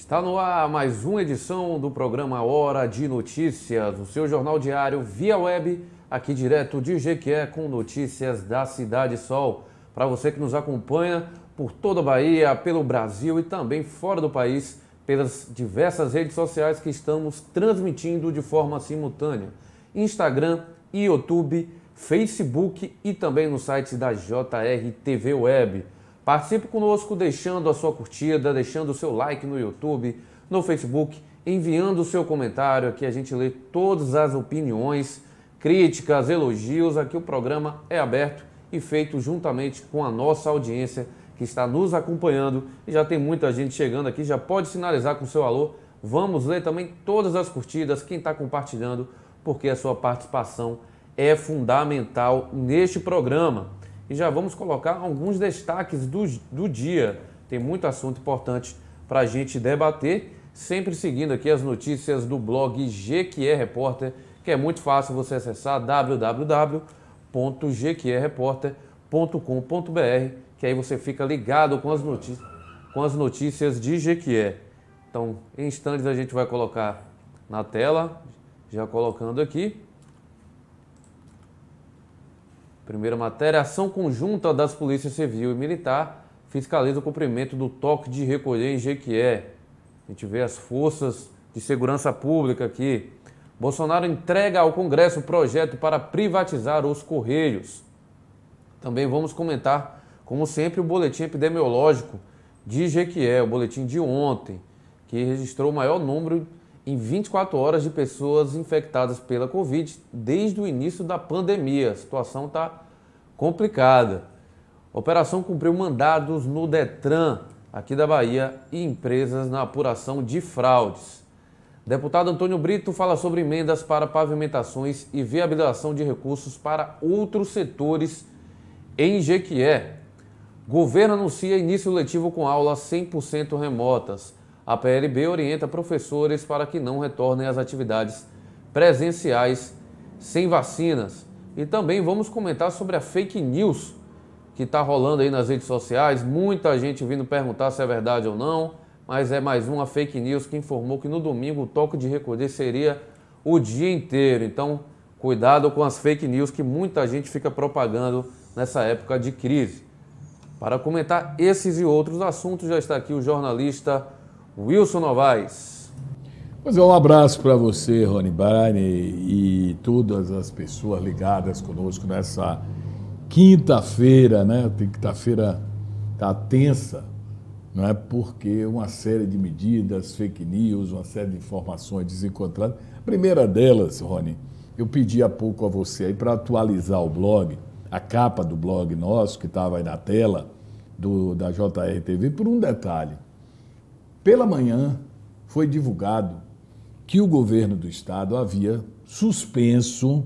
Está no ar mais uma edição do programa Hora de Notícias, o seu jornal diário via web, aqui direto de Jequié, com notícias da Cidade Sol. Para você que nos acompanha por toda a Bahia, pelo Brasil e também fora do país, pelas diversas redes sociais que estamos transmitindo de forma simultânea. Instagram, YouTube, Facebook e também no site da JR TV Web. Participe conosco deixando a sua curtida, deixando o seu like no YouTube, no Facebook, enviando o seu comentário. Aqui a gente lê todas as opiniões, críticas, elogios. Aqui o programa é aberto e feito juntamente com a nossa audiência que está nos acompanhando. E já tem muita gente chegando aqui, já pode sinalizar com o seu alô. Vamos ler também todas as curtidas, quem está compartilhando, porque a sua participação é fundamental neste programa. E já vamos colocar alguns destaques do dia. Tem muito assunto importante para a gente debater, sempre seguindo aqui as notícias do blog Jequié Repórter, que é muito fácil você acessar www.jequierreporter.com.br, que aí você fica ligado com as notícias de Jequié. Então, em instantes a gente vai colocar na tela, já colocando aqui. Primeira matéria, ação conjunta das polícias civil e militar fiscaliza o cumprimento do toque de recolher em Jequié. A gente vê as forças de segurança pública aqui. Bolsonaro entrega ao Congresso o projeto para privatizar os Correios. Também vamos comentar, como sempre, o boletim epidemiológico de Jequié, o boletim de ontem, que registrou o maior número em 24 horas de pessoas infectadas pela Covid desde o início da pandemia. A situação está complicada. A operação cumpriu mandados no Detran, aqui da Bahia, e empresas na apuração de fraudes. Deputado Antônio Brito fala sobre emendas para pavimentações e viabilização de recursos para outros setores em Jequié. Governo anuncia início letivo com aulas 100% remotas. A PLB orienta professores para que não retornem às atividades presenciais sem vacinas. E também vamos comentar sobre a fake news que está rolando aí nas redes sociais. Muita gente vindo perguntar se é verdade ou não, mas é mais uma fake news que informou que no domingo o toque de recolher seria o dia inteiro. Então, cuidado com as fake news que muita gente fica propagando nessa época de crise. Para comentar esses e outros assuntos, já está aqui o jornalista Wilson Novaes. Pois é, um abraço para você, Rony Bani, e todas as pessoas ligadas conosco nessa quinta-feira, né? Quinta-feira está tensa, não é? Porque uma série de medidas, fake news, uma série de informações desencontradas. A primeira delas, Rony, eu pedi há pouco a você aí para atualizar o blog, a capa do blog nosso, que estava aí na tela, da JR TV, por um detalhe. Pela manhã foi divulgado que o governo do estado havia suspenso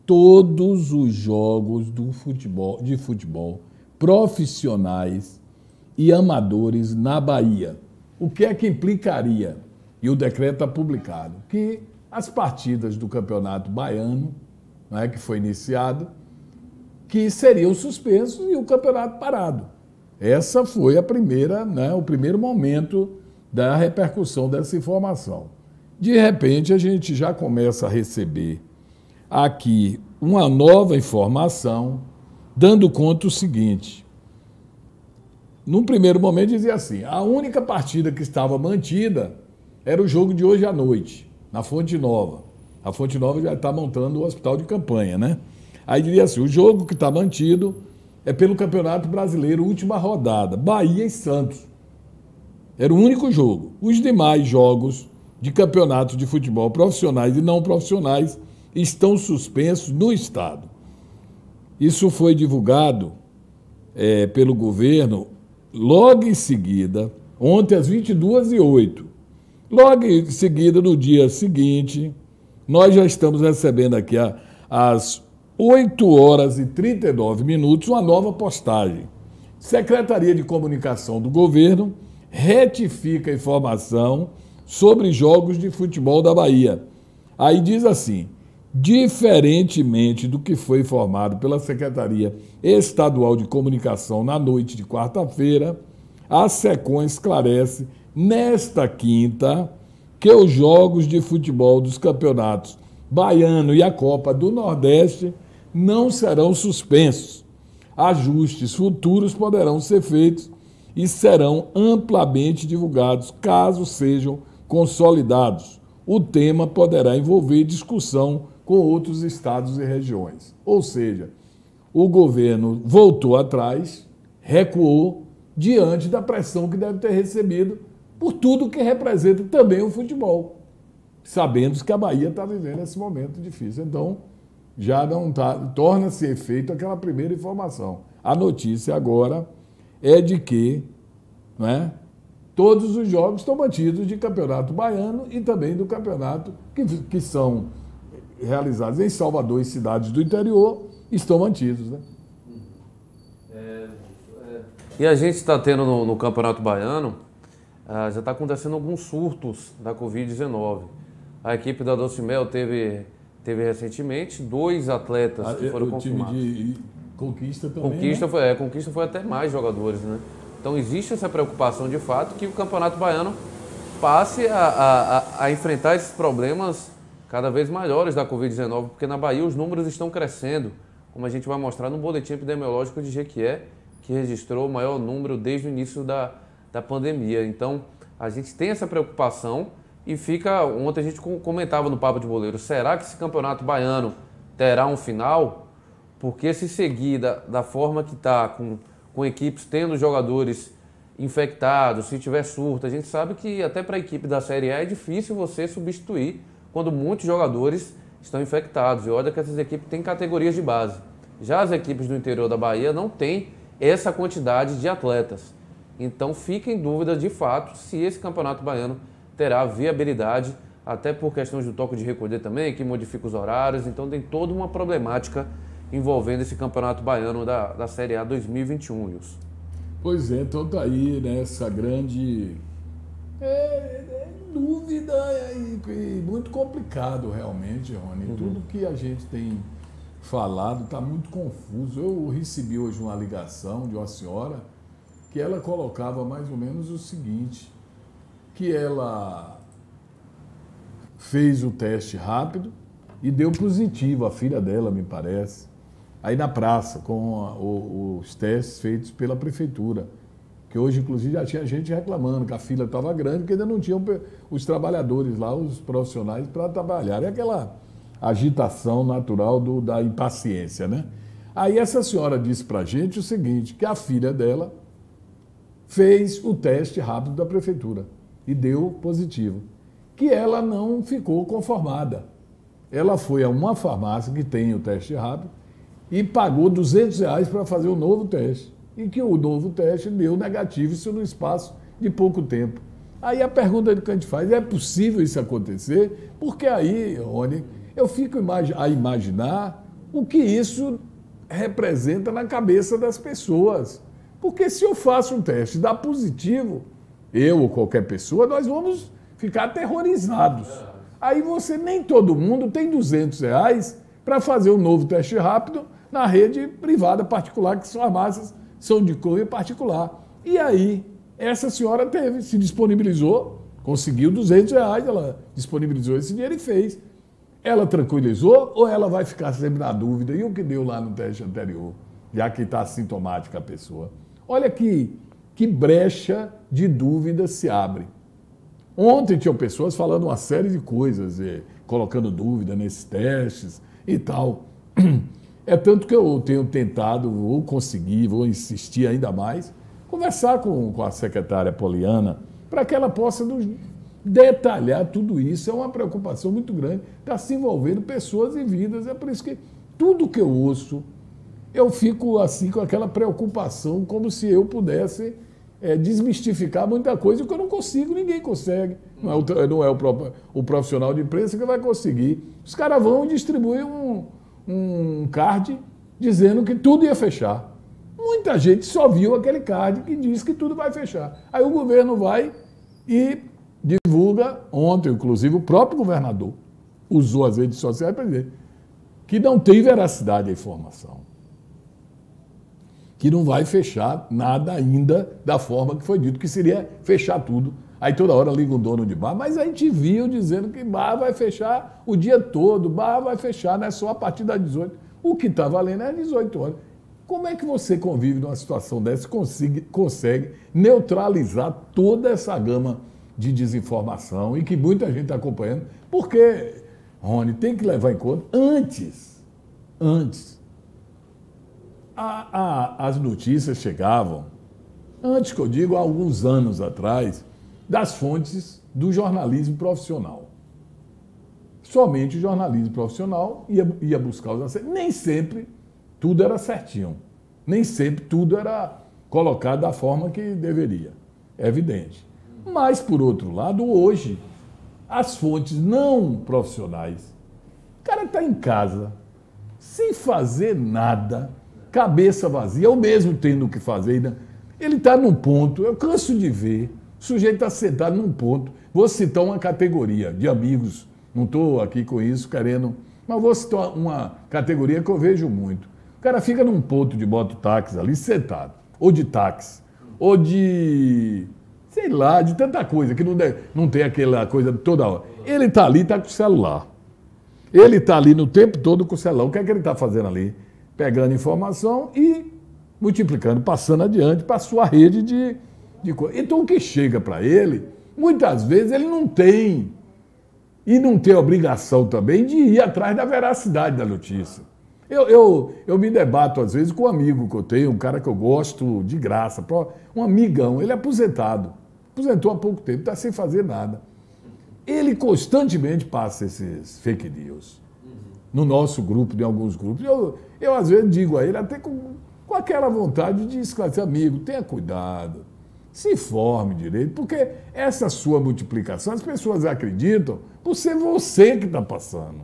todos os jogos de futebol profissionais e amadores na Bahia. O que é que implicaria? E o decreto está publicado, que as partidas do Campeonato Baiano, né, que foi iniciado, que seriam suspensos e o campeonato parado. Essa foi a primeira, né, o primeiro momento da repercussão dessa informação. De repente, a gente já começa a receber aqui uma nova informação, dando conta o seguinte. Num primeiro momento dizia assim, a única partida que estava mantida era o jogo de hoje à noite, na Fonte Nova. A Fonte Nova já está montando o hospital de campanha, né? Aí dizia assim, o jogo que está mantido é pelo Campeonato Brasileiro, última rodada, Bahia e Santos. Era o único jogo. Os demais jogos de campeonatos de futebol profissionais e não profissionais estão suspensos no estado. Isso foi divulgado pelo governo logo em seguida, ontem às 22h08. Logo em seguida, no dia seguinte, nós já estamos recebendo aqui às 8h39, uma nova postagem. Secretaria de Comunicação do Governo retifica a informação sobre jogos de futebol da Bahia. Aí diz assim, diferentemente do que foi informado pela Secretaria Estadual de Comunicação na noite de quarta-feira, a SECOM esclarece nesta quinta, que os jogos de futebol dos campeonatos baiano e a Copa do Nordeste não serão suspensos. Ajustes futuros poderão ser feitos e serão amplamente divulgados caso sejam consolidados. O tema poderá envolver discussão com outros estados e regiões. Ou seja, o governo voltou atrás, recuou diante da pressão que deve ter recebido por tudo que representa também o futebol, sabendo que a Bahia está vivendo esse momento difícil. Então, já não tá, torna-se efeito aquela primeira informação. A notícia agora é de que, né, todos os jogos estão mantidos de campeonato baiano e também do campeonato que são realizados em Salvador e cidades do interior, estão mantidos, né? E a gente está tendo no Campeonato Baiano, já está acontecendo alguns surtos da Covid-19. A equipe da Doce Mel teve recentemente 2 atletas que foram confirmados. O time de Conquista também, Conquista foi até mais jogadores, né? Então existe essa preocupação de fato que o Campeonato Baiano passe a enfrentar esses problemas cada vez maiores da Covid-19, porque na Bahia os números estão crescendo, como a gente vai mostrar no boletim epidemiológico de Jequié, que registrou o maior número desde o início da pandemia. Então, a gente tem essa preocupação e ontem a gente comentava no Papo de Boleiro, será que esse campeonato baiano terá um final? Porque se seguir da forma que está, com equipes tendo jogadores infectados, se tiver surto, a gente sabe que até para a equipe da Série A é difícil você substituir quando muitos jogadores estão infectados. E olha que essas equipes têm categorias de base. Já as equipes do interior da Bahia não têm essa quantidade de atletas. Então fica em dúvida de fato se esse campeonato baiano terá viabilidade, até por questões do toque de recolher também, que modifica os horários. Então tem toda uma problemática envolvendo esse campeonato baiano da Série A 2021, Wilson. Pois é, então tá aí, né, essa grande dúvida e muito complicado realmente, Rony. Tudo que a gente tem falado está muito confuso. Eu recebi hoje uma ligação de uma senhora que ela colocava mais ou menos o seguinte, que ela fez o teste rápido e deu positivo, a filha dela, me parece, aí na praça, com os testes feitos pela prefeitura, que hoje, inclusive, já tinha gente reclamando que a fila estava grande, porque ainda não tinham os trabalhadores lá, os profissionais, para trabalhar. É aquela agitação natural da impaciência, né? Aí essa senhora disse para a gente o seguinte, que a filha dela fez o teste rápido da prefeitura e deu positivo, que ela não ficou conformada. Ela foi a uma farmácia que tem o teste rápido e pagou R$200 para fazer o novo teste. E que o novo teste deu negativo, isso no espaço de pouco tempo. Aí a pergunta que a gente faz, é possível isso acontecer? Porque aí, Rony, eu fico a imaginar o que isso representa na cabeça das pessoas. Porque se eu faço um teste e dá positivo, eu ou qualquer pessoa, nós vamos ficar aterrorizados. Aí nem todo mundo tem R$200 para fazer um novo teste rápido na rede privada particular, que as farmácias são de cunho particular. E aí, essa senhora se disponibilizou, conseguiu R$200, ela disponibilizou esse dinheiro e fez. Ela tranquilizou ou ela vai ficar sempre na dúvida? E o que deu lá no teste anterior, já que está assintomática a pessoa? Olha que brecha de dúvida se abre. Ontem tinham pessoas falando uma série de coisas, colocando dúvida nesses testes e tal. É tanto que eu tenho tentado, vou conseguir, vou insistir ainda mais, conversar com a secretária Poliana para que ela possa nos detalhar tudo isso. É uma preocupação muito grande, está se envolvendo pessoas e vidas. É por isso que tudo que eu ouço, eu fico assim com aquela preocupação, como se eu pudesse desmistificar muita coisa, que eu não consigo, ninguém consegue. Não é o profissional de imprensa que vai conseguir. Os caras vão e distribuem um card dizendo que tudo ia fechar. Muita gente só viu aquele card que diz que tudo vai fechar. Aí o governo vai e divulga, ontem, inclusive, o próprio governador usou as redes sociais para dizer que não tem veracidade a informação, que não vai fechar nada ainda da forma que foi dito, que seria fechar tudo Aí toda hora liga um dono de bar, mas a gente viu dizendo que bar vai fechar o dia todo, bar vai fechar, não é só a partir das 18. O que está valendo é 18 horas. Como é que você convive numa situação dessa e consegue neutralizar toda essa gama de desinformação e que muita gente está acompanhando? Porque, Rony, tem que levar em conta, antes, as notícias chegavam, antes que eu digo, há alguns anos atrás, das fontes do jornalismo profissional. Somente o jornalismo profissional ia buscar os acessos. Nem sempre tudo era certinho. Nem sempre tudo era colocado da forma que deveria. É evidente. Mas, por outro lado, hoje, as fontes não profissionais, o cara está em casa, sem fazer nada, cabeça vazia, ou mesmo tendo o que fazer, ele está num ponto, eu canso de ver, o sujeito está sentado num ponto. Vou citar uma categoria de amigos, não estou aqui com isso querendo, mas vou citar uma categoria que eu vejo muito. O cara fica num ponto de mototáxi ali sentado, ou de táxi, ou de, sei lá, de tanta coisa, que não tem aquela coisa toda hora. Ele está ali, está com o celular. Ele está ali no tempo todo com o celular. O que é que ele está fazendo ali? Pegando informação e multiplicando, passando adiante para a sua rede de coisa. Então, o que chega para ele, muitas vezes ele não tem, e não tem obrigação também de ir atrás da veracidade da notícia. Eu me debato, às vezes, com um amigo que eu tenho, um cara que eu gosto de graça, um amigão, ele é aposentado, aposentou há pouco tempo, está sem fazer nada. Ele constantemente passa esses fake news no nosso grupo, em alguns grupos. Eu às vezes, digo a ele, até com aquela vontade de esclarecer, amigo, tenha cuidado, se informe direito, porque essa sua multiplicação, as pessoas acreditam por ser você que está passando.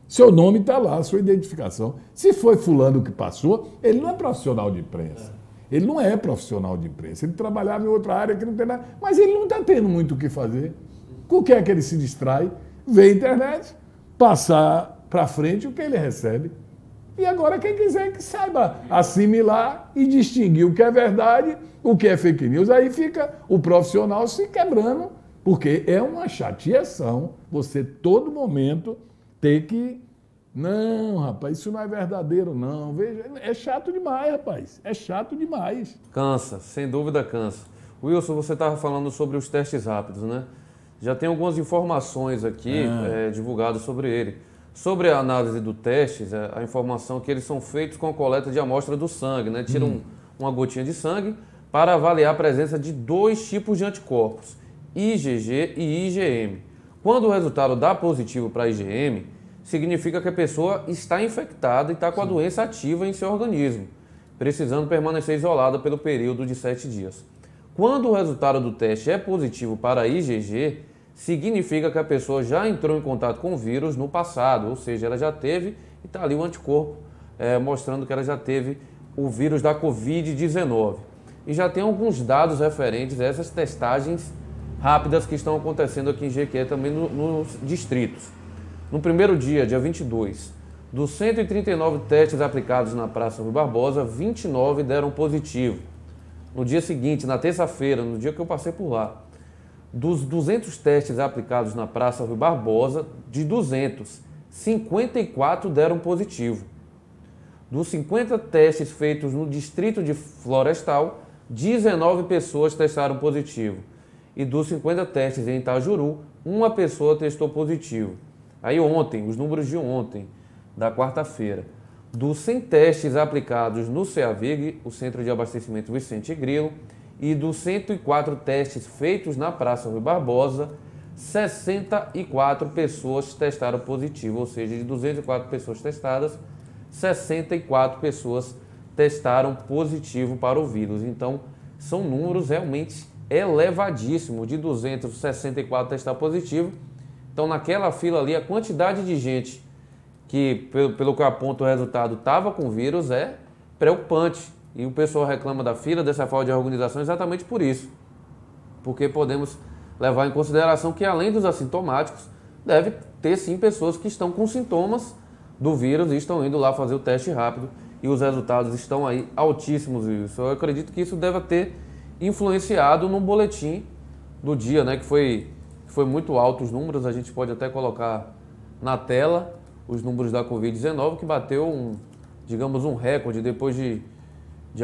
Seu nome está lá, sua identificação. Se foi fulano que passou, ele não é profissional de imprensa. Ele não é profissional de imprensa. Ele trabalhava em outra área que não tem nada, mas ele não está tendo muito o que fazer. Com o que é que ele se distrai? Vê a internet, passar para frente o que ele recebe. E agora quem quiser que saiba assimilar e distinguir o que é verdade, o que é fake news, aí fica o profissional se quebrando, porque é uma chateação você todo momento ter que... Não, rapaz, isso não é verdadeiro, não. Veja, é chato demais, rapaz. É chato demais. Cansa, sem dúvida cansa. Wilson, você estava falando sobre os testes rápidos, né? Já tem algumas informações aqui divulgadas sobre ele. Sobre a análise do testes, a informação que eles são feitos com a coleta de amostra do sangue, né? Tiram uma gotinha de sangue para avaliar a presença de 2 tipos de anticorpos, IgG e IgM. Quando o resultado dá positivo para IgM, significa que a pessoa está infectada e está com a doença ativa em seu organismo, precisando permanecer isolada pelo período de 7 dias. Quando o resultado do teste é positivo para IgG, significa que a pessoa já entrou em contato com o vírus no passado, ou seja, ela já teve, e está ali o anticorpo mostrando que ela já teve o vírus da Covid-19. E já tem alguns dados referentes a essas testagens rápidas que estão acontecendo aqui em Jequié, também nos distritos. No primeiro dia 22, dos 139 testes aplicados na Praça Rui Barbosa, 29 deram positivo. No dia seguinte, na terça-feira, no dia que eu passei por lá, dos 200 testes aplicados na Praça Rui Barbosa, de 200, 54 deram positivo. Dos 50 testes feitos no distrito de Florestal, 19 pessoas testaram positivo. E dos 50 testes em Itajuru, uma pessoa testou positivo. Aí ontem, os números de ontem, da quarta-feira, dos 100 testes aplicados no CEAVIG, o Centro de Abastecimento Vicente Grilo, e dos 104 testes feitos na Praça Rui Barbosa, 64 pessoas testaram positivo, ou seja, de 204 pessoas testadas, 64 pessoas testaram positivo para o vírus. Então, são números realmente elevadíssimos, de 264 testar positivo. Então, naquela fila ali, a quantidade de gente que, pelo que aponta o resultado, estava com vírus é preocupante. E o pessoal reclama da fila, dessa falta de organização, exatamente por isso. Porque podemos levar em consideração que, além dos assintomáticos, deve ter sim pessoas que estão com sintomas do vírus e estão indo lá fazer o teste rápido e os resultados estão aí altíssimos. Eu acredito que isso deve ter influenciado no boletim do dia, né, que foi muito alto os números. A gente pode até colocar na tela os números da Covid-19, que bateu digamos, um recorde. Depois de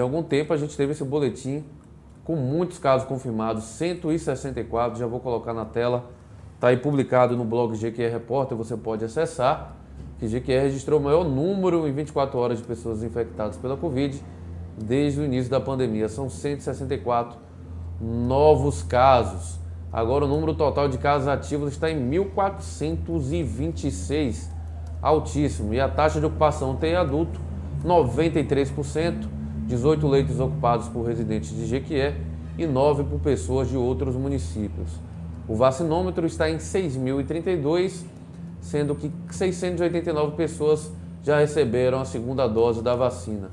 algum tempo a gente teve esse boletim com muitos casos confirmados, 164, já vou colocar na tela, está aí publicado no blog GQE Repórter, você pode acessar, que GQE registrou o maior número em 24 horas de pessoas infectadas pela Covid desde o início da pandemia. São 164 novos casos. Agora o número total de casos ativos está em 1.426, altíssimo. E a taxa de ocupação tem adulto, 93%, 18 leitos ocupados por residentes de Jequié e 9 por pessoas de outros municípios. O vacinômetro está em 6.032, sendo que 689 pessoas já receberam a segunda dose da vacina.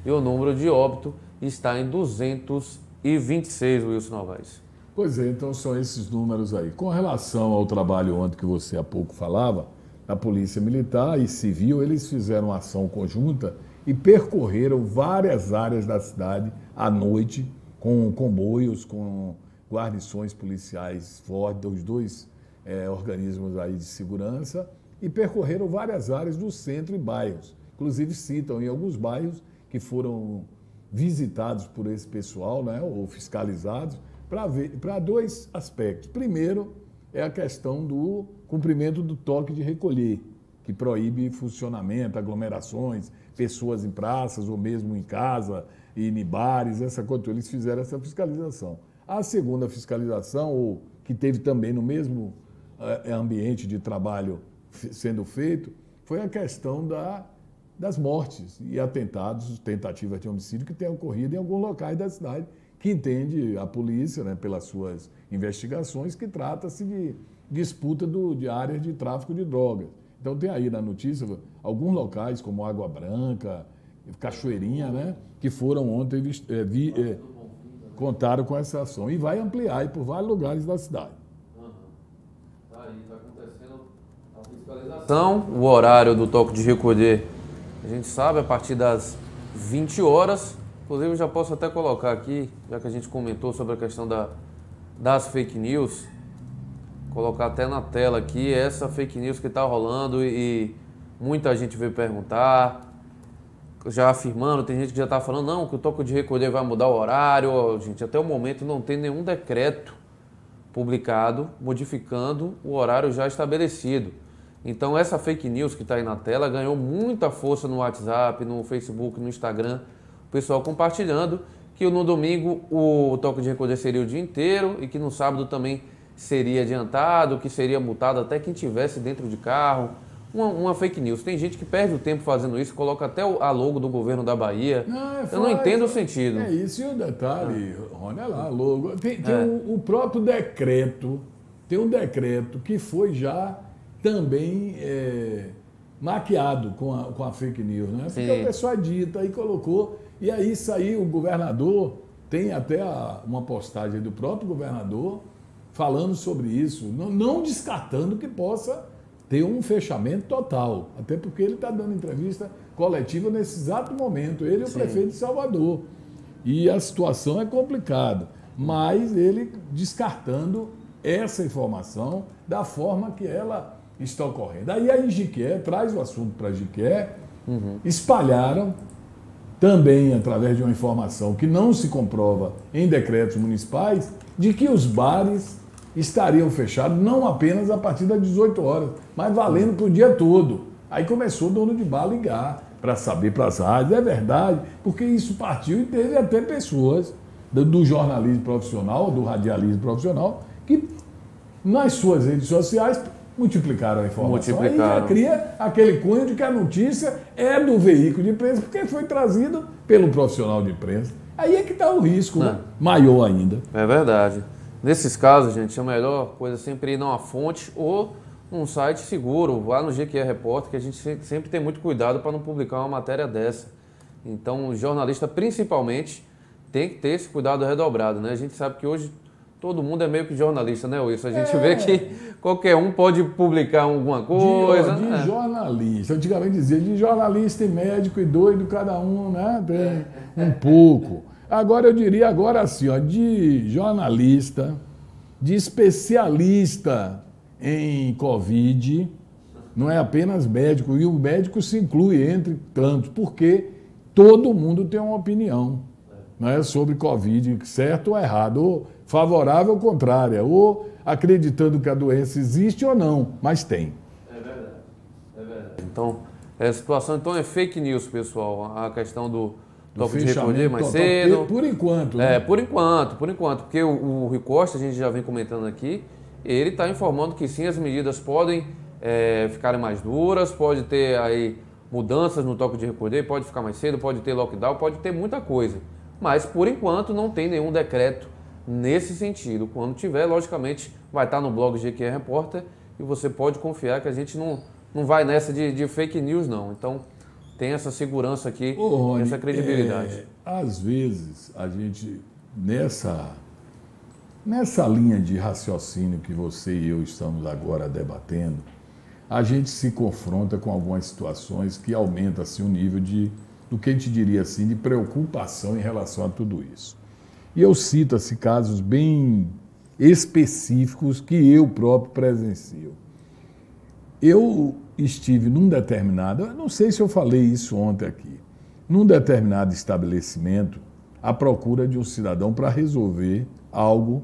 E o número de óbito está em 226, Wilson Novaes. Pois é, então são esses números aí. Com relação ao trabalho ontem que você há pouco falava, a Polícia Militar e Civil, eles fizeram uma ação conjunta e percorreram várias áreas da cidade à noite, com comboios, com guarnições policiais fortes, os dois organismos aí de segurança, e percorreram várias áreas do centro e bairros. Inclusive citam em alguns bairros que foram visitados por esse pessoal, né, ou fiscalizados, para dois aspectos. Primeiro, é a questão do cumprimento do toque de recolher, que proíbe funcionamento, aglomerações, pessoas em praças ou mesmo em casa e em bares, essa coisa. Eles fizeram essa fiscalização. A segunda fiscalização, que teve também no mesmo ambiente de trabalho sendo feito, foi a questão das mortes e atentados, tentativas de homicídio que têm ocorrido em alguns locais da cidade, que entende a polícia, né, pelas suas investigações, que trata-se de disputa de áreas de tráfico de drogas. Então tem aí na notícia alguns locais, como Água Branca, Cachoeirinha, né, que foram ontem, contaram com essa ação. E vai ampliar aí por vários lugares da cidade. Tá aí, está acontecendo a fiscalização. O horário do toque de recolher, a gente sabe, a partir das 20 horas. Inclusive, eu já posso até colocar aqui, já que a gente comentou sobre a questão das fake news, colocar até na tela aqui essa fake news que está rolando e muita gente veio perguntar, já afirmando, tem gente que já está falando, não, que o toque de recolher vai mudar o horário. Gente, até o momento não tem nenhum decreto publicado modificando o horário já estabelecido. Então essa fake news que está aí na tela ganhou muita força no WhatsApp, no Facebook, no Instagram, o pessoal compartilhando que no domingo o toque de recolher seria o dia inteiro e que no sábado também seria adiantado, que seria multado até quem estivesse dentro de carro. Uma fake news. Tem gente que perde o tempo fazendo isso, coloca até a logo do governo da Bahia. Eu não entendo o sentido. É isso, e o detalhe, Rony, olha lá, logo. Tem o próprio decreto, tem um decreto que foi já também maquiado com a fake news, né? Porque o pessoal dita e colocou, e aí saiu o governador, tem até uma postagem do próprio governador falando sobre isso, não descartando que possa ter um fechamento total, até porque ele está dando entrevista coletiva nesse exato momento, ele é o prefeito de Salvador, e a situação é complicada, mas ele descartando essa informação da forma que ela está ocorrendo. Aí a Jequié traz o assunto para Jequié, espalharam também através de uma informação que não se comprova em decretos municipais, de que os bares estariam fechados não apenas a partir das 18 horas, mas valendo para o dia todo. Aí começou o dono de bar a ligar para saber para as rádios, é verdade, porque isso partiu e teve até pessoas do jornalismo profissional, do radialismo profissional, que nas suas redes sociais multiplicaram a informação. Aí já cria aquele cunho de que a notícia é do veículo de imprensa, porque foi trazido pelo profissional de imprensa. Aí é que está o risco, né? Maior ainda. É verdade. Nesses casos, gente, a melhor coisa é sempre ir numa fonte ou num site seguro, vá no GQE Repórter, que a gente sempre tem muito cuidado para não publicar uma matéria dessa. Então, o jornalista, principalmente, tem que ter esse cuidado redobrado, né? A gente sabe que hoje todo mundo é meio que jornalista, né, Wilson? A gente vê que qualquer um pode publicar alguma coisa. De jornalista. Antigamente dizia de jornalista e médico e doido, cada um, né? Tem um pouco. Agora eu diria assim, ó, de jornalista, de especialista em Covid, não é apenas médico, e o médico se inclui entre tantos, porque todo mundo tem uma opinião, não é, sobre Covid, certo ou errado, ou favorável ou contrária, ou acreditando que a doença existe ou não, mas tem. É verdade, é verdade. Então, a situação então é fake news, pessoal, a questão do toque de recolher mais cedo. Por enquanto, né? Por enquanto, porque o Rui Costa, a gente já vem comentando aqui, ele está informando que sim, as medidas podem ficarem mais duras, pode ter aí mudanças no toque de recolher, pode ficar mais cedo, pode ter lockdown, pode ter muita coisa. Mas, por enquanto, não tem nenhum decreto nesse sentido. Quando tiver, logicamente, vai estar no blog GQE Repórter e você pode confiar que a gente não vai nessa de fake news, não. Então, tem essa segurança aqui, Rony, essa credibilidade. Às vezes, a gente, nessa linha de raciocínio que você e eu estamos agora debatendo, a gente se confronta com algumas situações que aumentam assim, o nível do que a gente diria assim, de preocupação em relação a tudo isso. E eu cito assim, casos bem específicos que eu próprio presencio. Eu estive num determinado, não sei se eu falei isso ontem aqui, num determinado estabelecimento à procura de um cidadão para resolver algo,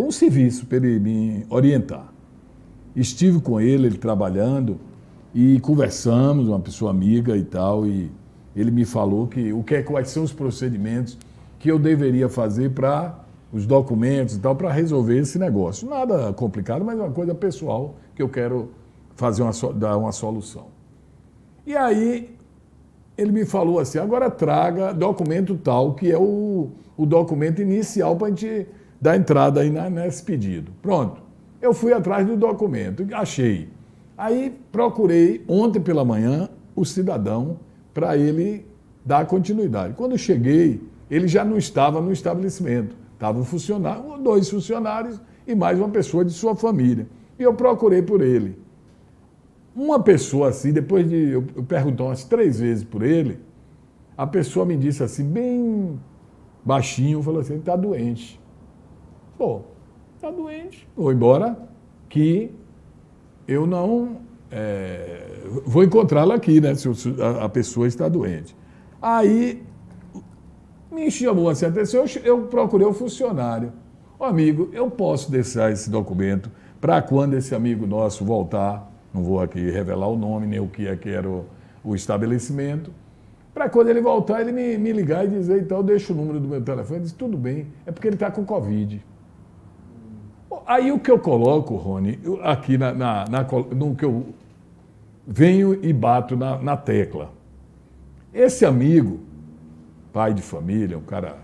um serviço para ele me orientar. Estive com ele trabalhando e conversamos, uma pessoa amiga e tal, e ele me falou quais são os procedimentos que eu deveria fazer para os documentos e tal, para resolver esse negócio. Nada complicado, mas uma coisa pessoal que eu quero dar uma solução. E aí ele me falou assim, agora traga documento tal, que é o documento inicial para a gente dar entrada aí nesse pedido. Pronto. Eu fui atrás do documento, achei. Aí procurei ontem pela manhã o cidadão para ele dar continuidade. Quando eu cheguei, ele já não estava no estabelecimento. Estava um funcionário, 2 funcionários e mais uma pessoa de sua família. E eu procurei por ele. Uma pessoa assim, depois de eu perguntar umas 3 vezes por ele, a pessoa me disse assim, bem baixinho, falou assim, está doente. Pô, está doente. Vou embora que eu não vou encontrá-la aqui, né? Se a pessoa está doente. Aí me chamou assim a atenção, eu procurei o funcionário. Ô, amigo, eu posso deixar esse documento para quando esse amigo nosso voltar, não vou aqui revelar o nome, nem o que era o estabelecimento, para quando ele voltar, ele me ligar e dizer, então, deixa o número do meu telefone. Ele disse, tudo bem, é porque ele está com Covid. Aí o que eu coloco, Rony, aqui no que eu venho e bato na tecla. Esse amigo, pai de família, um cara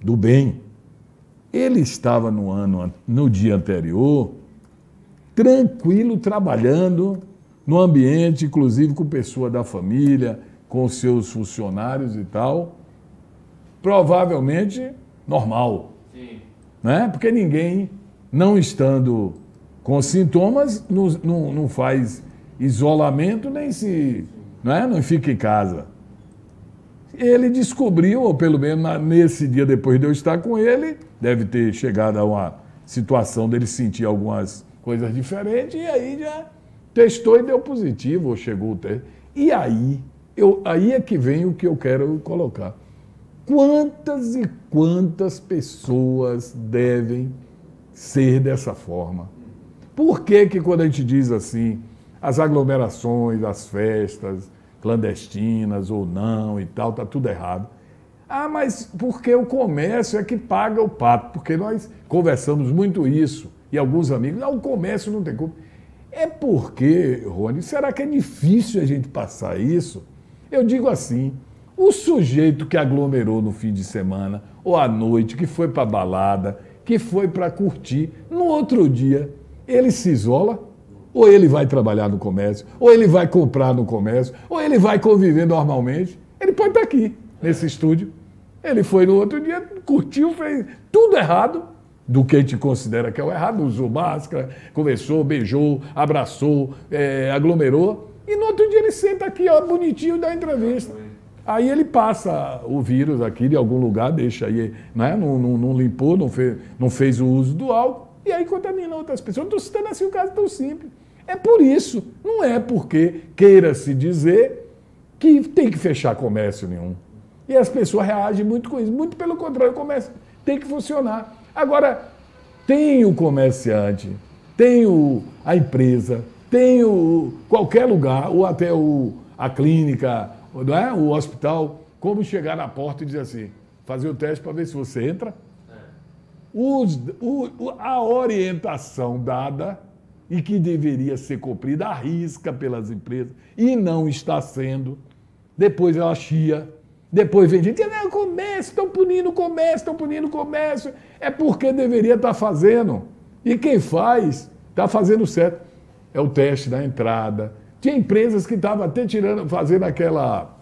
do bem, ele estava no dia anterior, tranquilo, trabalhando no ambiente, inclusive com pessoa da família, com seus funcionários e tal, provavelmente normal. Sim. Né? Porque ninguém, não estando com sintomas, não faz isolamento, nem não fica em casa. Ele descobriu, ou pelo menos nesse dia depois de eu estar com ele, deve ter chegado a uma situação dele sentir algumas coisas diferentes, e aí já testou e deu positivo, ou chegou o teste. E aí é que vem o que eu quero colocar. Quantas e quantas pessoas devem ser dessa forma? Por que quando a gente diz assim, as aglomerações, as festas clandestinas ou não e tal, está tudo errado? Ah, mas porque o comércio é que paga o pato, porque nós conversamos muito isso, e alguns amigos, o comércio não tem culpa. É porque, Rony, será que é difícil a gente passar isso? Eu digo assim, o sujeito que aglomerou no fim de semana ou à noite, que foi para balada, que foi para curtir, no outro dia, ele se isola, ou ele vai trabalhar no comércio, ou ele vai comprar no comércio, ou ele vai conviver normalmente. Ele pode estar aqui, nesse estúdio. Ele foi no outro dia, curtiu, fez tudo errado, do que a gente considera que é o errado, usou máscara, conversou, beijou, abraçou, aglomerou, e no outro dia ele senta aqui, ó, bonitinho, dá entrevista. Aí ele passa o vírus aqui de algum lugar, deixa aí, né? Não limpou, não fez o uso do álcool, e aí contamina outras pessoas. Estou citando assim um caso tão simples. É por isso, não é porque queira-se dizer que tem que fechar comércio nenhum. E as pessoas reagem muito com isso. Muito pelo contrário, o comércio tem que funcionar. Agora, tem o comerciante, tem a empresa, tem qualquer lugar, ou até a clínica, não é? O hospital, como chegar na porta e dizer assim, fazer o teste para ver se você entra. A orientação dada e que deveria ser cumprida à risca pelas empresas e não está sendo. Depois ela chia, depois vem gente, não, comércio, estão punindo o comércio. É porque deveria estar fazendo. E quem faz, está fazendo certo. É o teste da entrada. Tinha empresas que estavam até fazendo aquela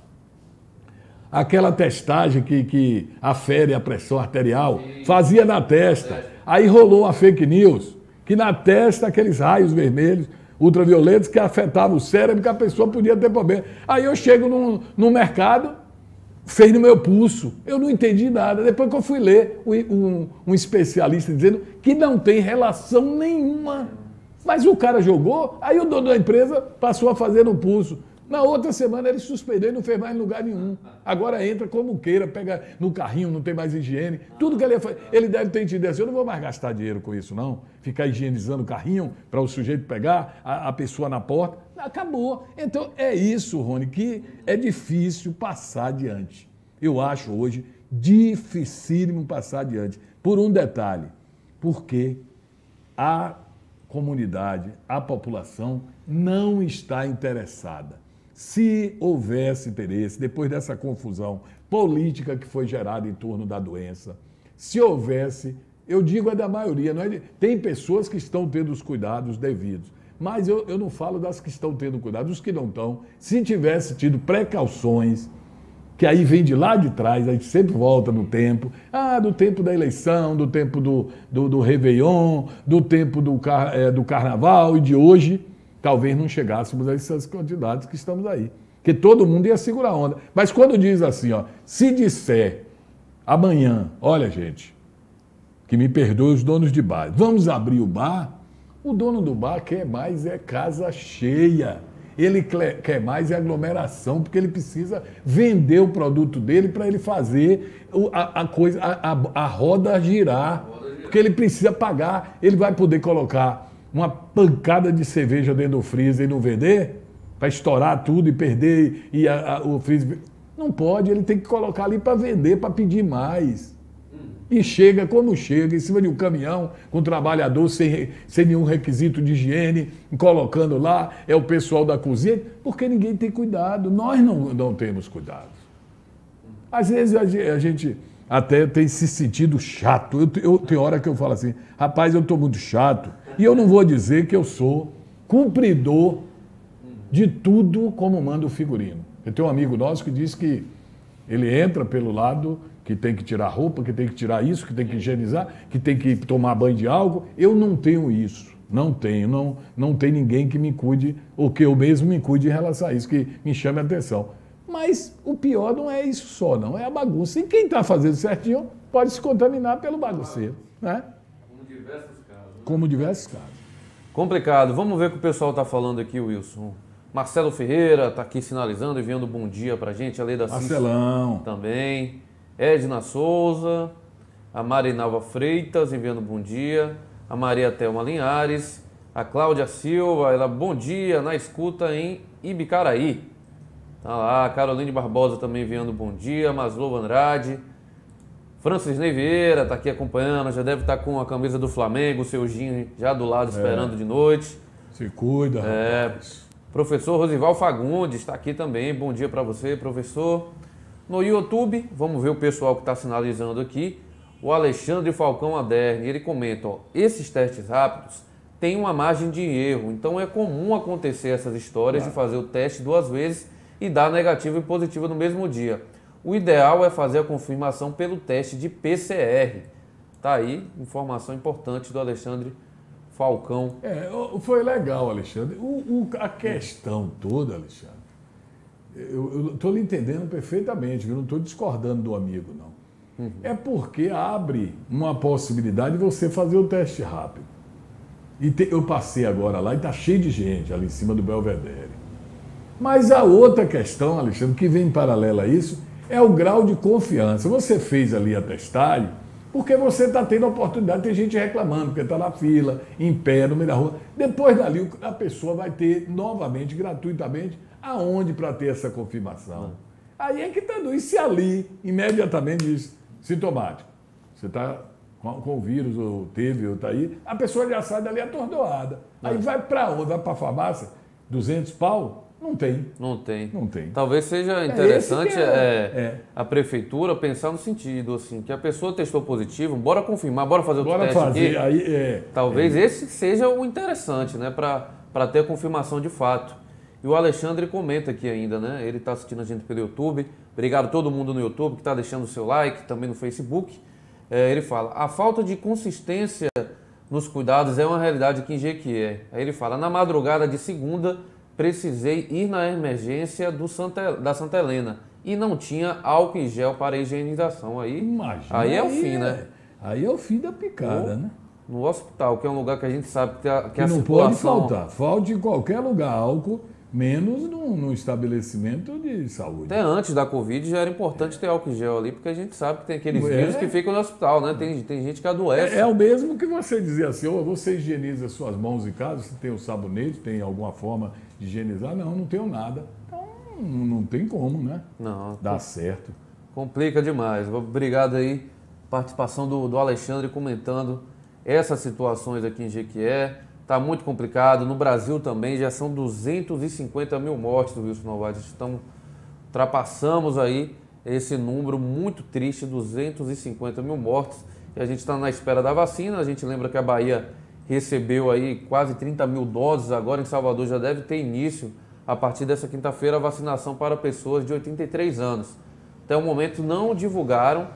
testagem que afere a pressão arterial, fazia na testa. Aí rolou a fake news, que na testa aqueles raios vermelhos, ultravioletos, que afetavam o cérebro, que a pessoa podia ter problema. Aí eu chego no mercado, fez no meu pulso, eu não entendi nada. Depois que eu fui ler um especialista dizendo que não tem relação nenhuma. Mas o cara jogou, aí o dono da empresa passou a fazer no pulso. Na outra semana ele suspendeu e não fez mais em lugar nenhum. Agora entra como queira, pega no carrinho, não tem mais higiene. Tudo que ele ia fazer, ele deve ter entendido assim, eu não vou mais gastar dinheiro com isso não. Ficar higienizando o carrinho para o sujeito pegar, a pessoa na porta. Acabou. Então é isso, Rony, que é difícil passar adiante. Eu acho hoje dificílimo passar adiante. Por um detalhe, porque a comunidade, a população não está interessada. Se houvesse interesse, depois dessa confusão política que foi gerada em torno da doença, se houvesse, eu digo é da maioria, não é tem pessoas que estão tendo os cuidados devidos, mas eu não falo das que estão tendo cuidado, os que não estão, se tivesse tido precauções, que aí vem de lá de trás, a gente sempre volta no tempo, do tempo da eleição, do tempo do Réveillon, do tempo do Carnaval e de hoje, talvez não chegássemos a essas quantidades que estamos aí. Porque todo mundo ia segurar a onda. Mas quando diz assim, se disser amanhã, olha gente, que me perdoe os donos de bar, vamos abrir o bar, o dono do bar quer mais é casa cheia. Ele quer mais é aglomeração, porque ele precisa vender o produto dele para ele fazer a roda girar. Porque ele precisa pagar, ele vai poder colocar uma pancada de cerveja dentro do freezer e não vender, para estourar tudo e perder o freezer. Não pode, ele tem que colocar ali para vender, para pedir mais. E chega como chega, em cima de um caminhão, com um trabalhador sem nenhum requisito de higiene, colocando lá, é o pessoal da cozinha, porque ninguém tem cuidado, nós não temos cuidado. Às vezes a gente até tem se sentido chato, tem hora que eu falo assim, rapaz, eu estou muito chato, e eu não vou dizer que eu sou cumpridor de tudo como manda o figurino. Eu tenho um amigo nosso que diz que ele entra pelo lado que tem que tirar roupa, que tem que tirar isso, que tem que higienizar, que tem que tomar banho de álcool. Eu não tenho isso, não tenho, não tem ninguém que me cuide, ou que eu mesmo me cuide em relação a isso, que me chame a atenção. Mas o pior não é isso só, não, é a bagunça. E quem está fazendo certinho pode se contaminar pelo bagunceiro, né? Como diversos casos. Como diversos casos. Complicado. Vamos ver o que o pessoal está falando aqui, Wilson. Marcelo Ferreira está aqui sinalizando, enviando bom dia para a gente. A Leda Marcelão. Também. Edna Souza. A Marinalva Freitas enviando bom dia. A Maria Thelma Linhares. A Cláudia Silva, ela bom dia, na escuta em Ibicaraí. Tá lá. A Caroline Barbosa também enviando bom dia. Maslow Andrade. Francis Ney Vieira está aqui acompanhando. Já deve estar com a camisa do Flamengo, o seu Ginho já do lado esperando de noite. Se cuida, rapaz. Professor Rosival Fagundes está aqui também. Bom dia para você, professor. No YouTube, vamos ver o pessoal que está sinalizando aqui. O Alexandre Falcão Aderni, ele comenta, esses testes rápidos têm uma margem de erro. Então é comum acontecer essas histórias de fazer o teste 2 vezes e dar negativo e positivo no mesmo dia. O ideal é fazer a confirmação pelo teste de PCR. Tá aí, informação importante do Alexandre Falcão. Foi legal, Alexandre. A questão toda, Alexandre, eu estou lhe entendendo perfeitamente, eu não estou discordando do amigo, não. É porque abre uma possibilidade de você fazer o teste rápido. Eu passei agora lá e está cheio de gente ali em cima do Belvedere. Mas a outra questão, Alexandre, que vem em paralelo a isso, é o grau de confiança. Você fez ali a testagem porque você está tendo a oportunidade, tem gente reclamando, porque está na fila, em pé, no meio da rua. Depois dali, a pessoa vai ter novamente, gratuitamente, aonde para ter essa confirmação. Aí é que está doido. E se ali, imediatamente, diz sintomático, você está com o vírus, ou teve, ou está aí, a pessoa já sai dali atordoada. Aí vai para onde? Vai para a farmácia? 200 pau? Não tem. Não tem. Não tem. Talvez seja interessante a prefeitura pensar no sentido, assim, que a pessoa testou positivo, bora confirmar, bora fazer o teste aqui. Talvez esse seja o interessante, né, para ter a confirmação de fato. E o Alexandre comenta aqui ainda, né? Ele está assistindo a gente pelo YouTube. Obrigado a todo mundo no YouTube que está deixando o seu like, também no Facebook. Ele fala, a falta de consistência nos cuidados é uma realidade aqui em Jequié. Aí ele fala, na madrugada de segunda, precisei ir na emergência da Santa Helena e não tinha álcool em gel para higienização. Imagina, aí é o fim, né? Aí é o fim da picada, né? No hospital, que é um lugar que a gente sabe que a não circulação... pode faltar. Falte em qualquer lugar álcool, menos num estabelecimento de saúde. Até antes da Covid já era importante ter álcool em gel ali, porque a gente sabe que tem aqueles vírus que ficam no hospital, né? Tem gente que adoece. É o mesmo que você dizer assim, você higieniza suas mãos em casa, você tem o sabonete, tem alguma forma de higienizar? Não tenho nada. Então não tem como, né? Não. Dá certo. Complica demais. Obrigado aí, participação do Alexandre comentando essas situações aqui em Jequié. Está muito complicado. No Brasil também já são 250 mil mortes, Wilson Novaes. Ultrapassamos aí esse número muito triste, 250 mil mortes. E a gente está na espera da vacina. A gente lembra que a Bahia recebeu aí quase 30 mil doses. Agora em Salvador já deve ter início, a partir dessa quinta-feira, a vacinação para pessoas de 83 anos. Até o momento não divulgaram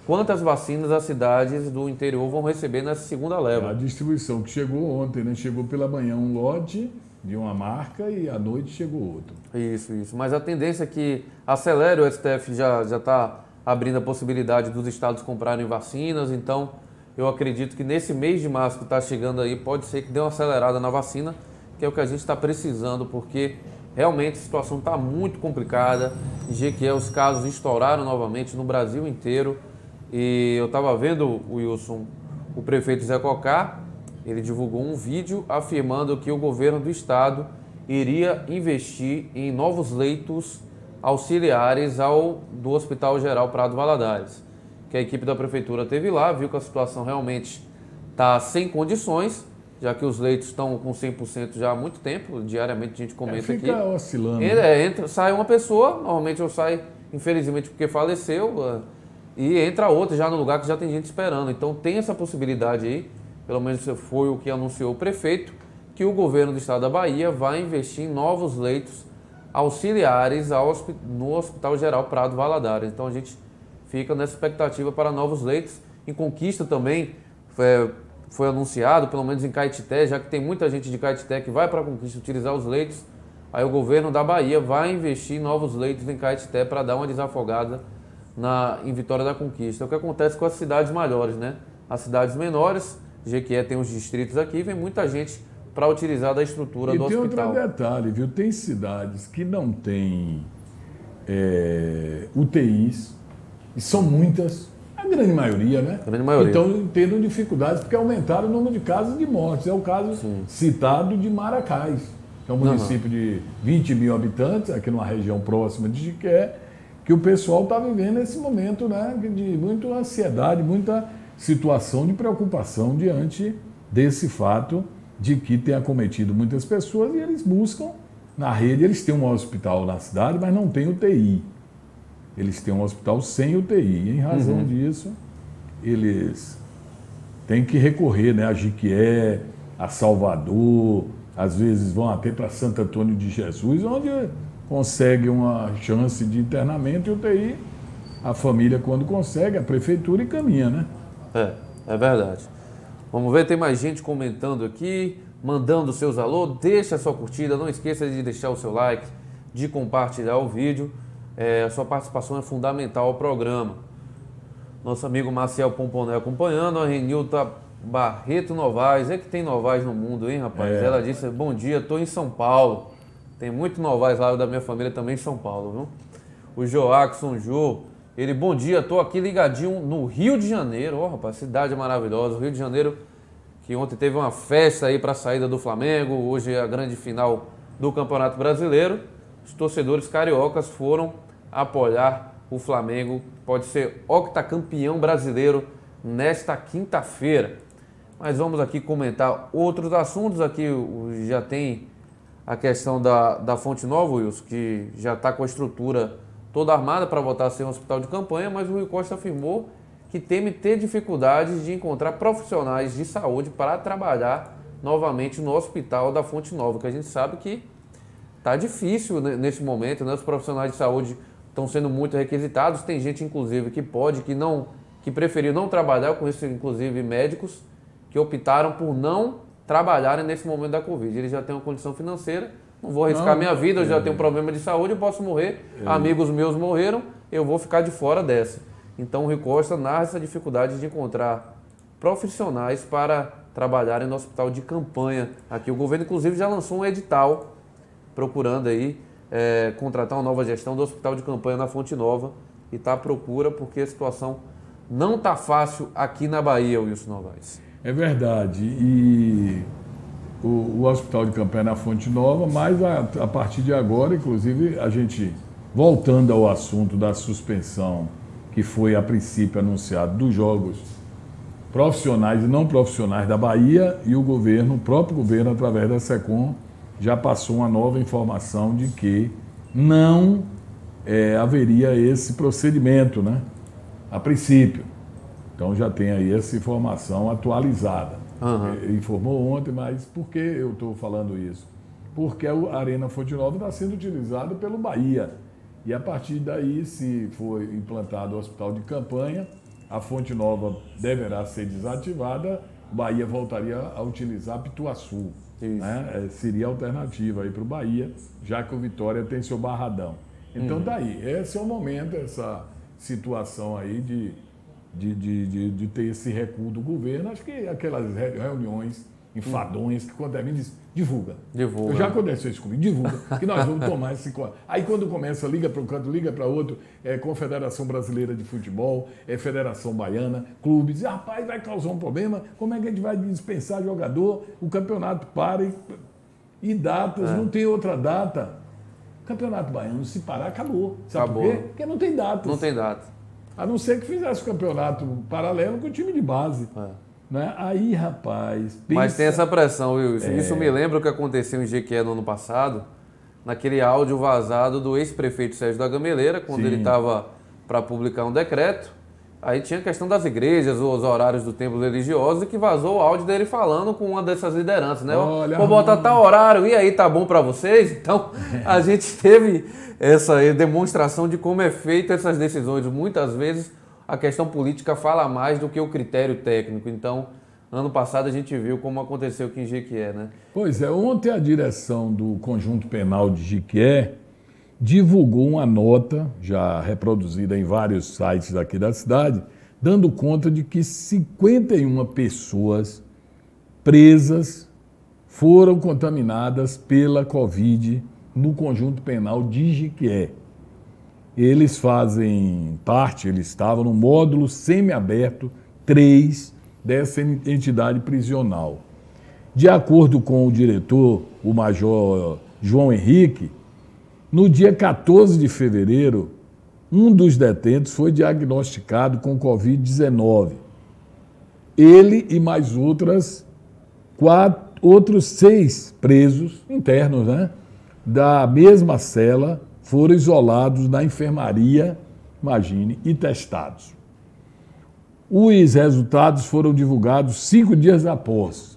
quantas vacinas as cidades do interior vão receber nessa segunda leva. A distribuição que chegou ontem, né? Chegou pela manhã um lote de uma marca e à noite chegou outro. Isso. Mas a tendência é que acelere, o STF já está abrindo a possibilidade dos estados comprarem vacinas, então eu acredito que nesse mês de março que está chegando aí, pode ser que dê uma acelerada na vacina, que é o que a gente está precisando, porque realmente a situação está muito complicada. Em Jequié os casos estouraram novamente no Brasil inteiro. E eu estava vendo, Wilson, o prefeito Zé Cocá, ele divulgou um vídeo afirmando que o governo do estado iria investir em novos leitos auxiliares do Hospital Geral Prado Valadares. Que a equipe da prefeitura esteve lá, viu que a situação realmente está sem condições, já que os leitos estão com 100% já há muito tempo, diariamente a gente comenta aqui. Fica oscilando. Sai uma pessoa, normalmente eu saio, infelizmente, porque faleceu, e entra outra já no lugar que já tem gente esperando. Então tem essa possibilidade aí, pelo menos foi o que anunciou o prefeito, que o governo do estado da Bahia vai investir em novos leitos auxiliares no Hospital Geral Prado Valadares. Então a gente fica nessa expectativa para novos leitos. Em Conquista também foi anunciado, pelo menos em Caetité, já que tem muita gente de Caetité que vai para Conquista utilizar os leitos. Aí o governo da Bahia vai investir em novos leitos em Caetité para dar uma desafogada em Vitória da Conquista. É o que acontece com as cidades maiores, né? As cidades menores, Jequié tem os distritos aqui, vem muita gente para utilizar da estrutura do hospital. E tem outro detalhe, viu? Tem cidades que não têm UTIs, e são muitas, a grande maioria, né? A grande maioria. Então, tendo dificuldades porque aumentaram o número de casos de mortes. É o caso citado de Maracás, que é um município de 20 mil habitantes, aqui numa região próxima de Jequié, que o pessoal está vivendo esse momento, né, de muita ansiedade, muita situação de preocupação diante desse fato de que tem acometido muitas pessoas e eles buscam na rede. Eles têm um hospital na cidade, mas não tem UTI. Eles têm um hospital sem UTI. E em razão disso, eles têm que recorrer, né, a Jequié, a Salvador, às vezes vão até para Santo Antônio de Jesus, onde consegue uma chance de internamento e UTI, a família, quando consegue, a prefeitura encaminha, né? É verdade. Vamos ver, tem mais gente comentando aqui, mandando seus alô, deixa a sua curtida, não esqueça de deixar o seu like, de compartilhar o vídeo. A sua participação é fundamental ao programa. Nosso amigo Marcial Pomponel acompanhando, a Renilta Barreto Novaes. É que tem Novaes no mundo, hein, rapaz? Ela disse, bom dia, estou em São Paulo. Tem muito Novaes lá da minha família também em São Paulo, viu? O Joaquim Jô, ele, bom dia, estou aqui ligadinho no Rio de Janeiro. Ó, rapaz, cidade maravilhosa. O Rio de Janeiro, que ontem teve uma festa aí para a saída do Flamengo. Hoje é a grande final do Campeonato Brasileiro. Os torcedores cariocas foram apoiar o Flamengo. Pode ser octacampeão brasileiro nesta quinta-feira. Mas vamos aqui comentar outros assuntos. Aqui já tem a questão da Fonte Nova, Wilson, que já está com a estrutura toda armada para voltar a ser um hospital de campanha, mas o Rui Costa afirmou que teme ter dificuldades de encontrar profissionais de saúde para trabalhar novamente no hospital da Fonte Nova, que a gente sabe que está difícil nesse momento, né? Os profissionais de saúde estão sendo muito requisitados, tem gente inclusive que preferiu não trabalhar, eu conheço inclusive médicos que optaram por não trabalharem nesse momento da Covid. Eles já têm uma condição financeira, não vou arriscar minha vida, eu já tenho um problema de saúde, eu posso morrer, amigos meus morreram, eu vou ficar de fora dessa. Então o Rui Costa narra essa dificuldade de encontrar profissionais para trabalharem no hospital de campanha. Aqui o governo inclusive já lançou um edital procurando aí contratar uma nova gestão do hospital de campanha na Fonte Nova e está à procura porque a situação não está fácil aqui na Bahia, Wilson Novaes. É verdade. E o hospital de campanha na Fonte Nova, mas a partir de agora, inclusive, a gente, voltando ao assunto da suspensão que foi a princípio anunciado dos jogos profissionais e não profissionais da Bahia, e o próprio governo, através da SECOM, já passou uma nova informação de que não haveria esse procedimento, né? A princípio. Então já tem aí essa informação atualizada. Informou ontem, mas por que eu estou falando isso? Porque a Arena Fonte Nova está sendo utilizada pelo Bahia. E a partir daí, se for implantado o hospital de campanha, a Fonte Nova deverá ser desativada, o Bahia voltaria a utilizar Pituaçu. Né? Seria a alternativa aí para o Bahia, já que o Vitória tem seu Barradão. Então daí, esse é o momento, essa situação aí de ter esse recuo do governo. Acho que aquelas reuniões enfadonhas que quando termina diz, divulga. Já aconteceu isso comigo, divulga, que nós vamos tomar esse... Aí quando começa, liga para um canto, liga para outro, Confederação Brasileira de Futebol, Federação Baiana, clubes, rapaz, vai causar um problema, como é que a gente vai dispensar jogador, o campeonato para e datas, não tem outra data. O campeonato baiano, se parar, acabou. Sabe por quê? Porque não tem datas. Não tem data. A não ser que fizesse o campeonato paralelo com o time de base. Né? Aí, rapaz... Pensa... Mas tem essa pressão, Wilson. Isso me lembra o que aconteceu em Jequié no ano passado, naquele áudio vazado do ex-prefeito Sérgio da Gameleira, quando ele estava para publicar um decreto. Aí tinha a questão das igrejas, os horários do templo religioso, e que vazou o áudio dele falando com uma dessas lideranças, né? Olha, vou botar tal horário, e aí, tá bom para vocês? Então, a gente teve essa demonstração de como é feita essas decisões. Muitas vezes, a questão política fala mais do que o critério técnico. Então, ano passado, a gente viu como aconteceu aqui em Jequié, né? Pois é, ontem a direção do Conjunto Penal de Jequié divulgou uma nota, já reproduzida em vários sites aqui da cidade, dando conta de que 51 pessoas presas foram contaminadas pela Covid no Conjunto Penal de Jequié. Eles fazem parte, eles estavam no módulo semiaberto 3 dessa entidade prisional. De acordo com o diretor, o major João Henrique, no dia 14 de fevereiro, um dos detentos foi diagnosticado com Covid-19. Ele e mais outros 6 presos internos, né, da mesma cela foram isolados na enfermaria, imagine, e testados. Os resultados foram divulgados 5 dias após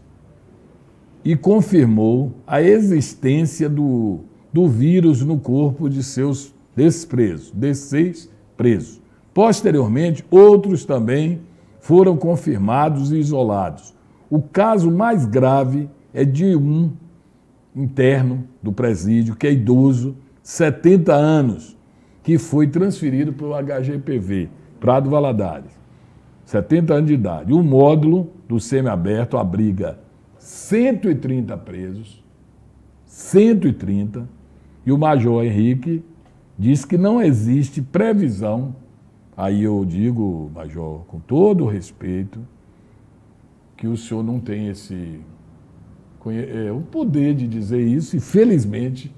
e confirmou a existência do vírus no corpo desses 6 presos. Posteriormente, outros também foram confirmados e isolados. O caso mais grave é de um interno do presídio, que é idoso, 70 anos, que foi transferido para o HGPV, Prado Valadares. 70 anos de idade. O módulo do semiaberto abriga 130 presos, 130, e o Major Henrique diz que não existe previsão, aí eu digo, Major, com todo o respeito, que o senhor não tem o poder de dizer isso, e felizmente,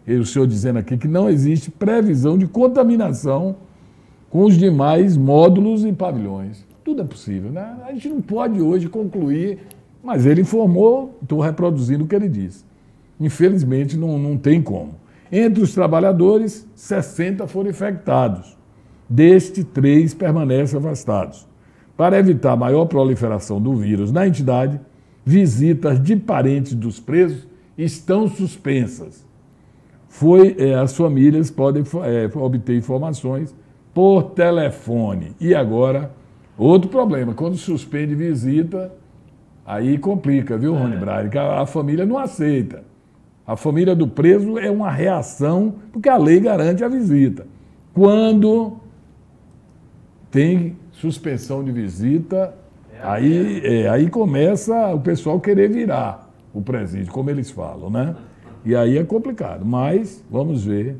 o senhor dizendo aqui que não existe previsão de contaminação com os demais módulos e pavilhões. Tudo é possível, né? A gente não pode hoje concluir, mas ele informou, estou reproduzindo o que ele disse. Infelizmente, não tem como. Entre os trabalhadores, 60 foram infectados. Destes, 3 permanecem afastados. Para evitar maior proliferação do vírus na entidade, visitas de parentes dos presos estão suspensas. As famílias podem obter informações por telefone. E agora, outro problema, quando suspende visita, aí complica, viu, Rony Braille? Que a família não aceita. A família do preso é uma reação, porque a lei garante a visita. Quando tem suspensão de visita, aí começa o pessoal querer virar o presídio, como eles falam, né? E aí é complicado, mas vamos ver.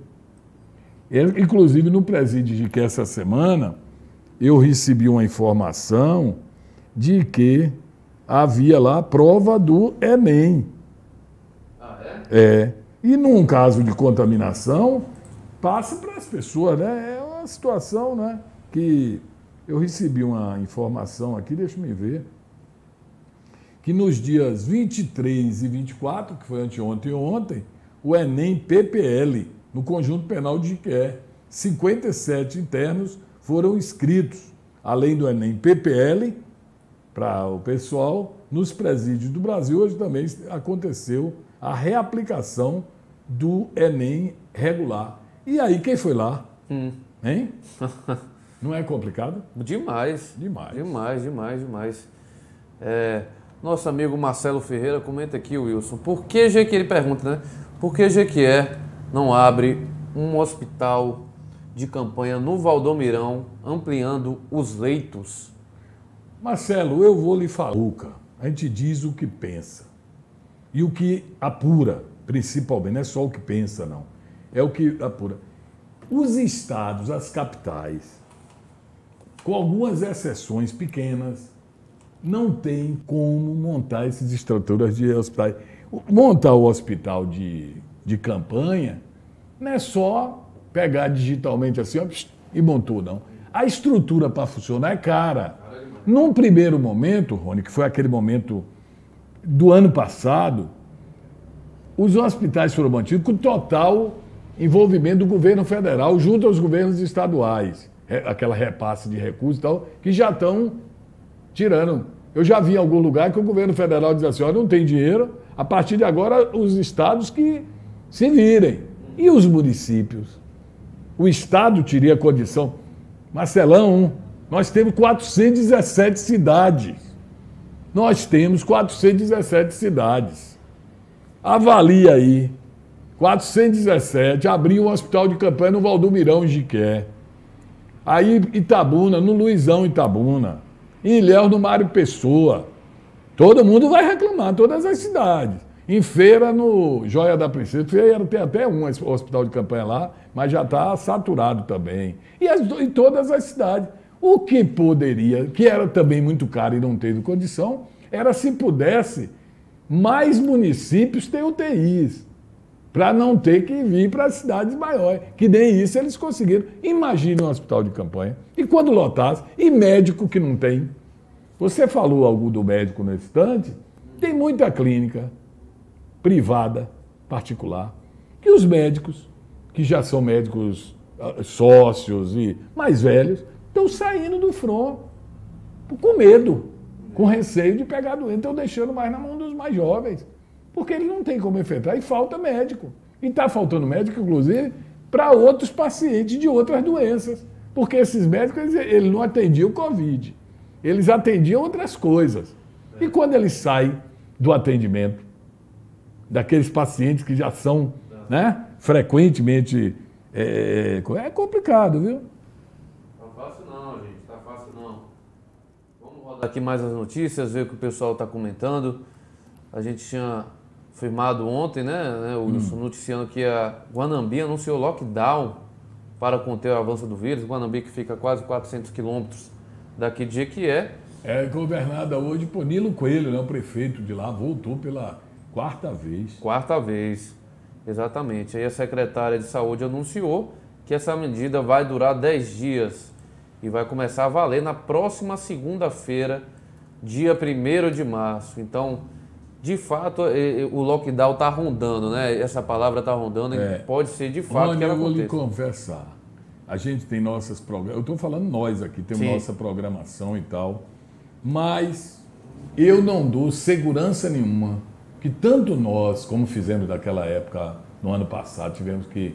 Inclusive, no presídio de que essa semana, eu recebi uma informação de que havia lá a prova do Enem. Ah, é? E num caso de contaminação, passa para as pessoas, né? É uma situação, né? Que eu recebi uma informação aqui, deixa eu me ver, que nos dias 23 e 24, que foi anteontem e ontem, o Enem PPL, no Conjunto Penal de Jiquié, 57 internos foram inscritos, além do Enem PPL, para o pessoal, nos presídios do Brasil. Hoje também aconteceu a reaplicação do Enem regular. E aí, quem foi lá? Hein? Não é complicado? Demais. Demais. Nosso amigo Marcelo Ferreira comenta aqui, Wilson, por que ele pergunta, né? Por que Jequié não abre um hospital de campanha no Valdomirão, ampliando os leitos? Marcelo, eu vou lhe falar. A gente diz o que pensa. E o que apura, principalmente, não é só o que pensa, não. É o que apura. Os estados, as capitais, com algumas exceções pequenas, não tem como montar essas estruturas de hospitais. Montar o hospital de campanha não é só pegar digitalmente assim, ó, e montou, não. A estrutura para funcionar é cara. Num primeiro momento, Rony, que foi aquele momento do ano passado, os hospitais foram mantidos com total envolvimento do governo federal junto aos governos estaduais. Aquela repasse de recursos e tal, que já estão tirando. Eu já vi em algum lugar que o governo federal diz assim, ó, não tem dinheiro, a partir de agora os estados que se virem. E os municípios? O estado teria condição. Marcelão, nós temos 417 cidades. Nós temos 417 cidades. Avalia aí. 417, abriu um hospital de campanha no Valdomirão, em Jiquié. Aí Itabuna, no Luizão Itabuna. Em Ilhéus, no Mário Pessoa. Todo mundo vai reclamar, todas as cidades. Em Feira, no Joia da Princesa. Feira tem até um hospital de campanha lá, mas já está saturado também. E em todas as cidades. O que poderia, que era também muito caro e não teve condição, era se pudesse mais municípios ter UTIs, para não ter que vir para as cidades maiores, que nem isso eles conseguiram. Imagine um hospital de campanha, e quando lotasse, e médico que não tem. Você falou algo do médico no instante, tem muita clínica privada, particular, que os médicos, que já são médicos sócios e mais velhos, estão saindo do front com medo, com receio de pegar a doença, estão deixando mais na mão dos mais jovens, porque eles não têm como enfrentar e falta médico. E está faltando médico, inclusive, para outros pacientes de outras doenças, porque esses médicos eles não atendiam o Covid, eles atendiam outras coisas. E quando eles saem do atendimento daqueles pacientes que já são, né, frequentemente é complicado, viu? Tá fácil não, gente, tá fácil não. Vamos rodar aqui mais as notícias, ver o que o pessoal está comentando. A gente tinha firmado ontem, né, Wilson, noticiando que a Guanambi anunciou lockdown para conter o avanço do vírus. Guanambi, que fica a quase 400 quilômetros daqui de Jequié. É governada hoje por Nilo Coelho, né? O prefeito de lá voltou pela quarta vez. Quarta vez, exatamente. Aí a secretária de Saúde anunciou que essa medida vai durar 10 dias e vai começar a valer na próxima segunda-feira, dia 1º de março. Então, de fato, o lockdown está rondando, né? Essa palavra está rondando e pode ser de fato que ela aconteça. Eu vou lhe confessar. A gente tem nossas programas. Eu estou falando nós aqui, temos nossa programação e tal. Mas eu não dou segurança nenhuma que tanto nós, como fizemos naquela época, no ano passado, tivemos que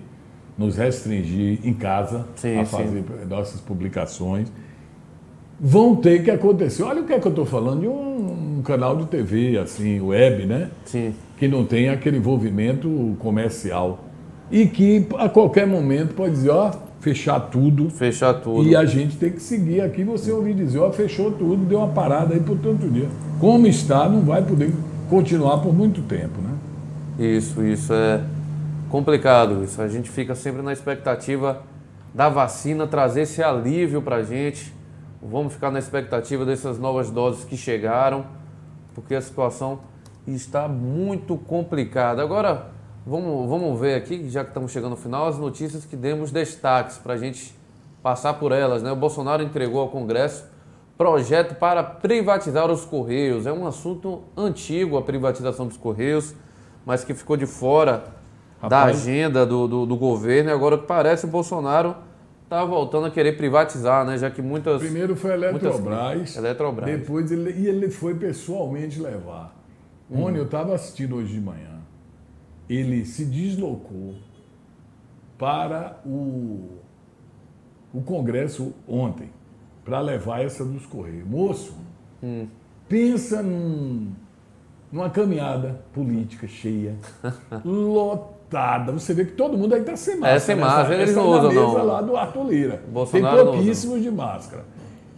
nos restringir em casa a fazer nossas publicações, vão ter que acontecer. Olha o que é que eu estou falando de um canal de TV, assim, web, né? Sim. Que não tem aquele envolvimento comercial. E que a qualquer momento pode dizer, ó, fechar tudo. Fechar tudo. E a gente tem que seguir aqui. Você ouvir dizer, ó, fechou tudo, deu uma parada aí por tanto dia. Como está, não vai poder continuar por muito tempo, né? Isso é complicado. Isso. A gente fica sempre na expectativa da vacina trazer esse alívio para a gente. Vamos ficar na expectativa dessas novas doses que chegaram, porque a situação está muito complicada. Agora, vamos ver aqui, já que estamos chegando ao final, as notícias que demos destaques para a gente passar por elas, né? O Bolsonaro entregou ao Congresso projeto para privatizar os Correios. É um assunto antigo, a privatização dos Correios, mas que ficou de fora da agenda do governo. E agora, o que parece, o Bolsonaro está voltando a querer privatizar, né? Já que muitas... Primeiro foi a Eletrobras, Eletrobras. Depois ele foi pessoalmente levar. Rony, eu estava assistindo hoje de manhã. Ele se deslocou para o Congresso ontem, para levar essa dos Correios. Moço, pensa numa caminhada política cheia, lotada. Você vê que todo mundo aí está sem máscara. Sem máscara, eles não usam, não. Lá do Arthur Lira. Bolsonaro tem pouquíssimos de máscara.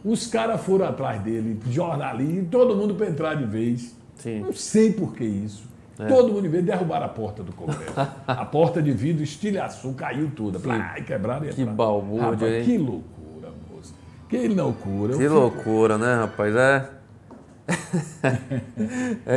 Os caras foram atrás dele, jornalistas, todo mundo para entrar de vez. Sim. Não sei por que isso. Todo mundo veio derrubar a porta do Congresso. A porta de vidro estilhaçou, caiu toda. Ai, quebraram e que balbúrdia, hein? Que loucura, moço. Que loucura. Que loucura, né, rapaz? É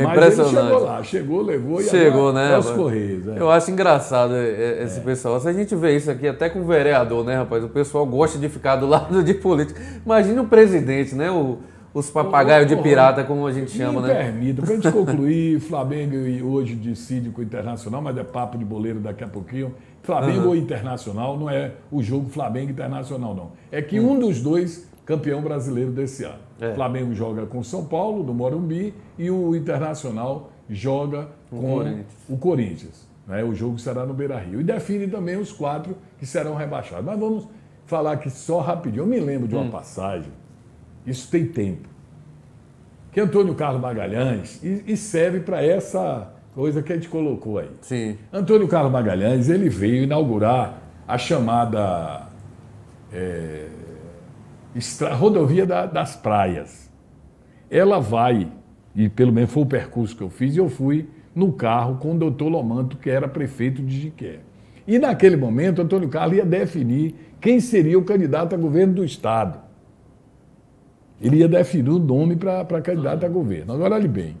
Mas impressionante. ele chegou lá, chegou, levou e chegou, né, os Correios. Eu acho engraçado esse pessoal. Se a gente vê isso aqui até com o vereador, né, rapaz? O pessoal gosta de ficar do lado de político. Imagina o presidente, né? Os papagaios de pirata, como a gente chama, né? Permita, para a gente concluir, Flamengo hoje decide com o Internacional, mas é papo de boleiro daqui a pouquinho. Flamengo ou Internacional, não é o jogo Flamengo Internacional, não. É que um dos dois campeão brasileiro desse ano. O Flamengo joga com o São Paulo, do Morumbi, e o Internacional joga com o Corinthians. Né? O jogo será no Beira-Rio. E define também os 4 que serão rebaixados. Mas vamos falar aqui só rapidinho. Eu me lembro de uma passagem, isso tem tempo, que Antônio Carlos Magalhães, e serve para essa coisa que a gente colocou aí. Sim. Antônio Carlos Magalhães, ele veio inaugurar a chamada rodovia das praias. Ela vai, e pelo menos foi o percurso que eu fiz, e eu fui no carro com o doutor Lomanto, que era prefeito de Jequié. E naquele momento, Antônio Carlos ia definir quem seria o candidato a governo do Estado. Ele ia definir o nome para candidato a governo. Agora, olhe bem.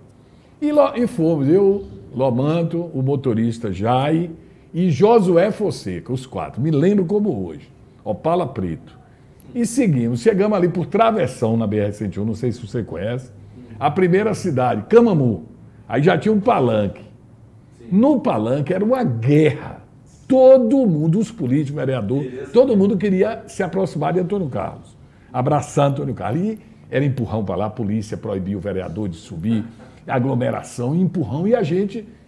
E fomos, eu, Lomanto, o motorista Jai e Josué Fonseca, os 4. Me lembro como hoje. Opala Preto. E seguimos. Chegamos ali por Travessão, na BR-101, não sei se você conhece. A primeira cidade, Camamu. Aí já tinha um palanque. No palanque era uma guerra. Todo mundo, os políticos, vereador, todo mundo queria se aproximar de Antônio Carlos. Abraçar Antônio Carlos. E era empurrão para lá, a polícia proibia o vereador de subir, aglomeração, empurrão. E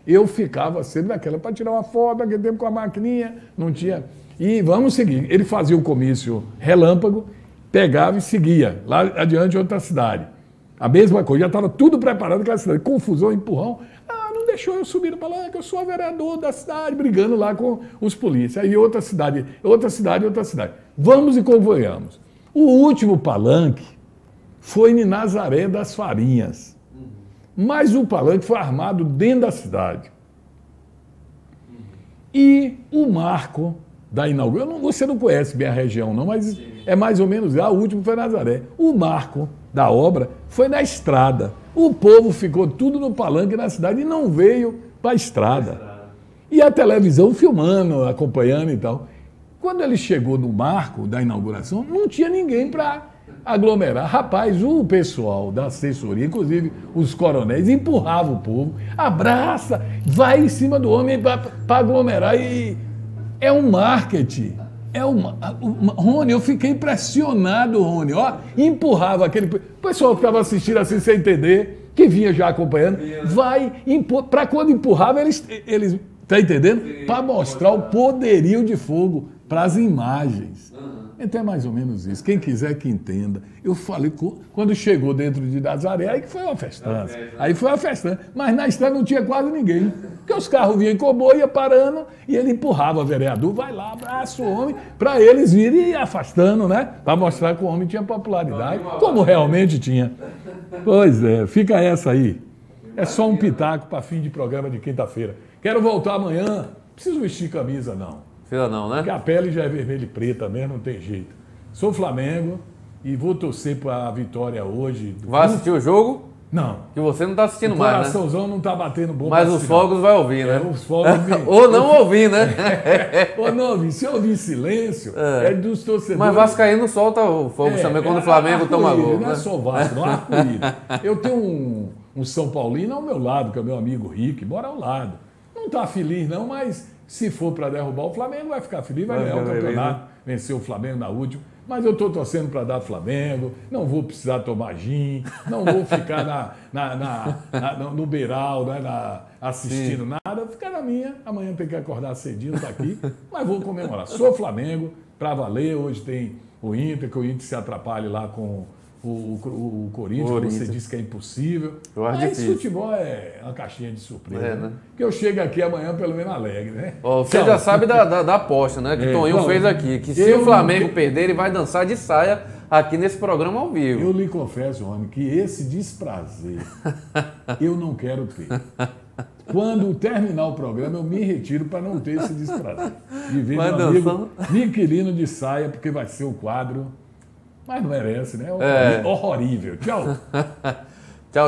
eu ficava sempre naquela para tirar uma foto, naquele tempo com a maquininha, não tinha. E vamos seguir. Ele fazia o comício relâmpago, pegava e seguia. Lá adiante, outra cidade. A mesma coisa, já estava tudo preparado naquela cidade. Confusão, empurrão. Não deixou eu subir no palanque, eu sou o vereador da cidade, brigando lá com os polícias. Aí outra cidade. Vamos e convenhamos. O último palanque foi em Nazaré das Farinhas. Mas o palanque foi armado dentro da cidade. E o marco da inauguração, você não conhece bem a região não, mas é mais ou menos, o último foi Nazaré. O marco da obra foi na estrada. O povo ficou tudo no palanque na cidade e não veio para a estrada. E a televisão filmando, acompanhando e tal. Quando ele chegou no marco da inauguração, não tinha ninguém para aglomerar. Rapaz, o pessoal da assessoria, inclusive os coronéis, empurrava o povo, abraça, vai em cima do homem para aglomerar. E é um marketing. Rony, eu fiquei impressionado, Rony. Ó, empurrava aquele pessoal que estava assistindo assim sem entender, que vinha já acompanhando, para quando empurrava, eles tá entendendo? Para mostrar o poderio de fogo para as imagens. Então é mais ou menos isso. Quem quiser que entenda. Eu falei, quando chegou dentro de Nazaré, aí que foi uma festança. Aí foi uma festança. Mas na estrada não tinha quase ninguém. Porque os carros vinham em comboio, ia parando, e ele empurrava o vereador, vai lá, abraça o homem, para eles virem e afastando, né? Para mostrar que o homem tinha popularidade, como realmente tinha. Pois é, fica essa aí. É só um pitaco para fim de programa de quinta-feira. Quero voltar amanhã, não preciso vestir camisa, não. Precisa não, né? Porque a pele já é vermelha e preta mesmo, não tem jeito. Sou Flamengo e vou torcer para a vitória hoje. Vai assistir o jogo? Não. Que você não está assistindo o mais, né? O coraçãozão não está batendo bom. Mas os fogos vai ouvir, né? Os fogos... Ou não ouvir, né? Ou não ouvir. Se eu ouvir silêncio, é dos torcedores... Mas Vascaíno solta o fogo também quando o Flamengo toma gol. Não é só o Vasco, não é arco-íris. Eu tenho um São Paulino ao meu lado, que é o meu amigo Rick, bora ao lado. Não está feliz não, mas se for para derrubar o Flamengo, vai ficar feliz, vai ganhar o campeonato, vencer o Flamengo na última. Mas eu estou torcendo para dar Flamengo, não vou precisar tomar gin, não vou ficar no beiral, né, assistindo nada, vou ficar na minha. Amanhã tem que acordar cedinho, tá aqui, mas vou comemorar. Sou Flamengo, para valer. Hoje tem o Inter, que o Inter se atrapalhe lá com o Corinthians, você disse que é impossível. Mas futebol é uma caixinha de surpresa. Né? Que eu chego aqui amanhã pelo menos alegre, né? Você já sabe da aposta, né? Que Toninho fez aqui. Que se o Flamengo perder, ele vai dançar de saia aqui nesse programa ao vivo. Eu lhe confesso, homem, que esse desprazer eu não quero ter. Quando terminar o programa, eu me retiro para não ter esse desprazer. De ver meu amigo Miquelino de saia, porque vai ser o quadro... Mas não merece, né? Horrorível. Tchau.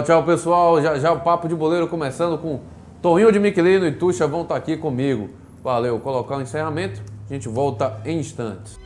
Tchau, pessoal. Já o Papo de Boleiro começando com Toninho de Miquelino e Tuxa vão estar aqui comigo. Valeu. Colocar o encerramento. A gente volta em instantes.